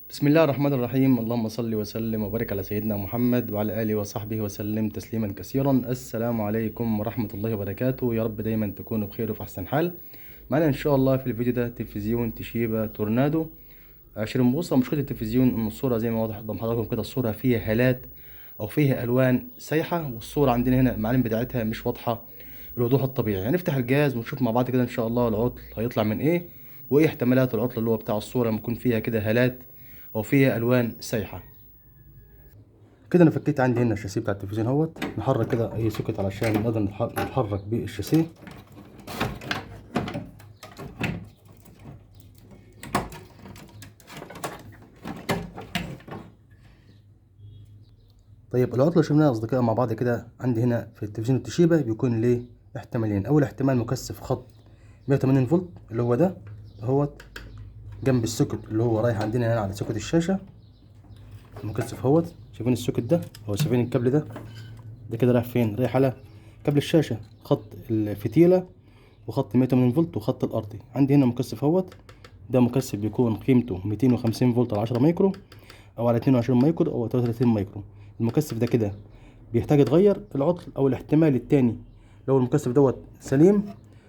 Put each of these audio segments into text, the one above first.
بسم الله الرحمن الرحيم. اللهم صل وسلم وبارك على سيدنا محمد وعلى آله وصحبه وسلم تسليما كثيرا. السلام عليكم ورحمة الله وبركاته. يا رب دايما تكونوا بخير وفي أحسن حال. معنا إن شاء الله في الفيديو ده تلفزيون توشيبا تورنادو 20 بوصة. مشكلة التلفزيون إن الصورة زي ما واضح قدام حضراتكم كده، الصورة فيها هالات أو فيها ألوان سايحة، والصورة عندنا هنا المعالم بتاعتها مش واضحة الوضوح الطبيعي. هنفتح الجهاز ونشوف مع بعض كده إن شاء الله العطل هيطلع من إيه، وإيه احتمالات العطل اللي هو بتاع الصورة لما يكون فيها كده هالات او فيها الوان سايحه. كده انا فكيت عندي هنا الشاسيه بتاع التلفزيون اهوت. نحرك كده اي سوكت علشان نقدر نتحرك بالشاسيه. طيب العطله اللي شفناها يا اصدقائي مع بعض كده عندي هنا في التلفزيون التوشيبا بيكون ليه احتمالين. اول احتمال مكثف خط 180 فولت اللي هو ده اهوت جنب السوكت اللي هو رايح عندنا هنا على سوكت الشاشه. المكثف اهوت، شايفين السوكت ده او شايفين الكابل ده كده رايح فين؟ رايح على كابل الشاشه، خط الفتيله وخط 180 فولت وخط الارضي. عندي هنا مكثف اهوت، ده مكثف بيكون قيمته 250 فولت على 10 مايكرو او على 22 مايكرو او 33 مايكرو. المكثف ده كده بيحتاج يتغير. العطل او الاحتمال التاني لو المكثف دوت سليم،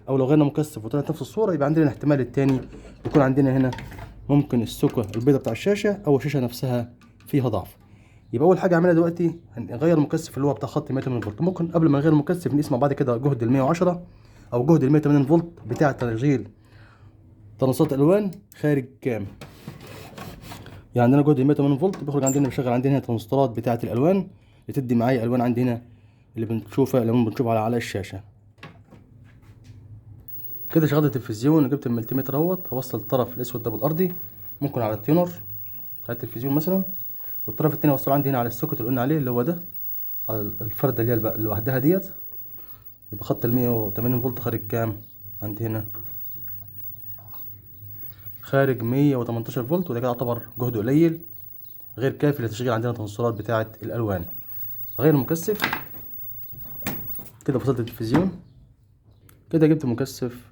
او لو غيرنا مكثف وطلعت نفس الصوره، يبقى عندنا الاحتمال التاني يكون عندنا هنا ممكن السوكه البيضه بتاع الشاشه او الشاشه نفسها فيها ضعف. يبقى اول حاجه عملها دلوقتي هنغير المكثف اللي هو بتاع خط 180 فولت. ممكن قبل ما نغير المكثف نقيس مع بعض كده جهد ال 110 او جهد ال 180 فولت بتاع تشغيل تنصات الالوان خارج كام. يعني عندنا جهد ال 180 فولت بيخرج عندنا، بيشغل عندنا هنا ترانزستورات بتاعه الالوان اللي تدي معايا الوان عندي هنا اللي بنشوفها على الشاشه. كده شغلت التلفزيون، جبت الملتيمتر اهوت، هوصل الطرف الاسود ده بالارضي ممكن على التيونر بتاع التلفزيون مثلا، والطرف التاني اوصله عندي هنا على السوكت اللي قلنا عليه اللي هو ده، على الفردة اللي هي لوحدها ديت. يبقى خط ال 180 فولت خارج كام؟ عندي هنا خارج 118 فولت، وده كده يعتبر جهد قليل غير كافي لتشغيل عندنا التنصيلات بتاعة الألوان. غير المكثف كده، فصلت التلفزيون كده، جبت مكثف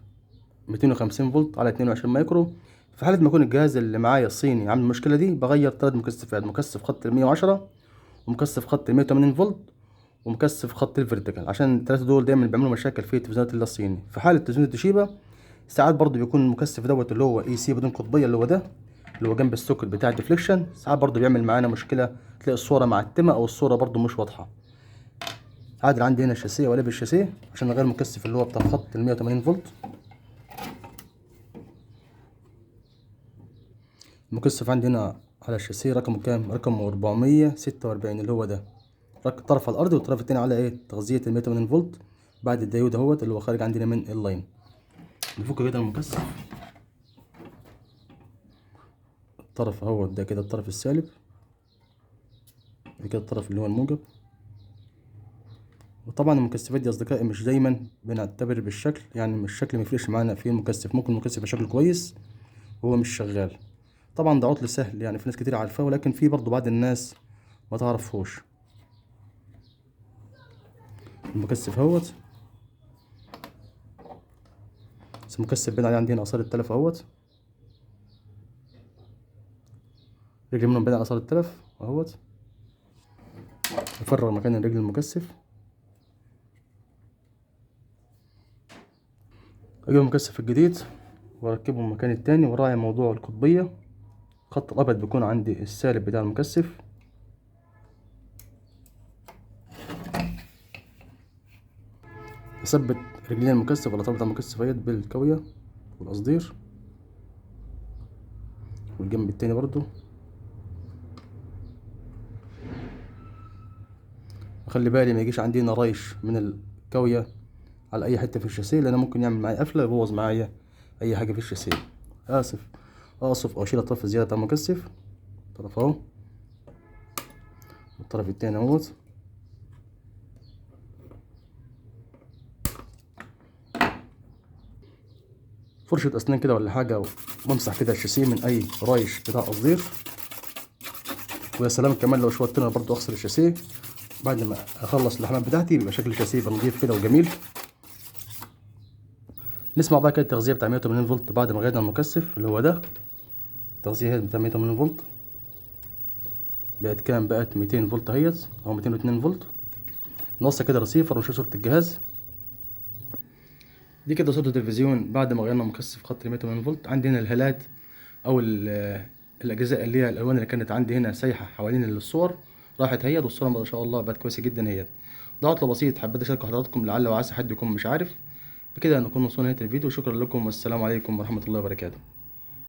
250 فولت على 22 مايكرو. في حالة ما يكون الجهاز اللي معايا الصيني عامل المشكلة دي بغير 3 مكثفات، مكثف خط ال 110 ومكثف خط ال 180 فولت ومكثف خط الفيرتيكال، عشان الثلاثة دول دايما بيعملوا مشاكل في التلفزيونات الصيني. في حالة تلفزيون التوشيبا ساعات برضو بيكون المكثف دوت اللي هو اي سي بدون قطبية اللي هو ده اللي هو جنب السوكت بتاع الديفليكشن، ساعات برضو بيعمل معانا مشكلة، تلاقي الصورة معتمة او الصورة برضو مش واضحة. عادل عندي هنا الشاسيه وقلب الشاسيه عشان اغير المكثف اللي هو بتاع خط ال 180 فولت. المكثف عندي هنا على الشاسيه رقمه كام؟ رقمه 446 اللي هو ده، طرف على الارض والطرف التاني على ايه؟ تغذية ال 180 فولت بعد الديود اهوت اللي هو خارج عندنا من اللاين. نفك كده المكثف، الطرف اهوت ده كده الطرف السالب، ده كده الطرف اللي هو الموجب. وطبعا المكثفات دي يا اصدقائي مش دايما بنعتبر بالشكل، يعني مش الشكل ميفرقش معانا في المكثف، ممكن المكثف يبقى شكله كويس وهو مش شغال. طبعا ده عطل سهل، يعني في ناس كتير عارفاه، ولكن في برضه بعض الناس ما تعرفهوش. المكثف اهوت، بس المكثف باين عليه عندي هنا اثار التلف اهوت، رجل منهم باين على اثار التلف اهوت. نفرغ مكان الرجل المكثف، اجيب المكثف الجديد واركبه المكان التاني، وراعي موضوع القطبية. خط الابيض بيكون عندي السالب بتاع المكثف. اثبت رجلين المكثف ولا طرف المكثف اهيت بالكاوية والقصدير، والجنب التاني برضو. اخلي بالي ما يجيش عندي هنا رايش من الكاوية على اي حته في الشاسيه، لان ممكن يعمل معايا قفله يبوظ معايا اي حاجه في الشاسيه. اقصف او اشيل الطرف الزياده بتاع المكثف، طرف اهو والطرف التاني اهوت. فرشة اسنان كده ولا حاجه، وامسح كده الشاسيه من اي رايش بتاع قصدير. ويا سلام كمان لو شويه طينه برضو اغسل الشاسيه بعد ما اخلص اللحمات بتاعتي، بيبقى شكل الشاسيه يبقى نضيف كده وجميل. نسمع بقى كده التغذيه بتاع 180 فولت بعد ما غيرنا المكثف اللي هو ده، التغذيه بتاع 180 فولت. بقت كام؟ بقت 200 فولت اهيت او 202 فولت. نوصل كده رسيفر ونشوف صورة الجهاز. دي كده صورة التلفزيون بعد ما غيرنا مكثف خط 180 فولت. عندي هنا الهالات او الاجزاء اللي هي الالوان اللي كانت عندي هنا سايحه حوالين الصور راحت هي، والصوره ما شاء الله بقت كويسه جدا هي. ده عطله بسيط حبيت اشاركه حضراتكم لعل وعسى حد يكون مش عارف. بكده نكون وصلنا لنهايه الفيديو. شكرا لكم والسلام عليكم ورحمه الله وبركاته.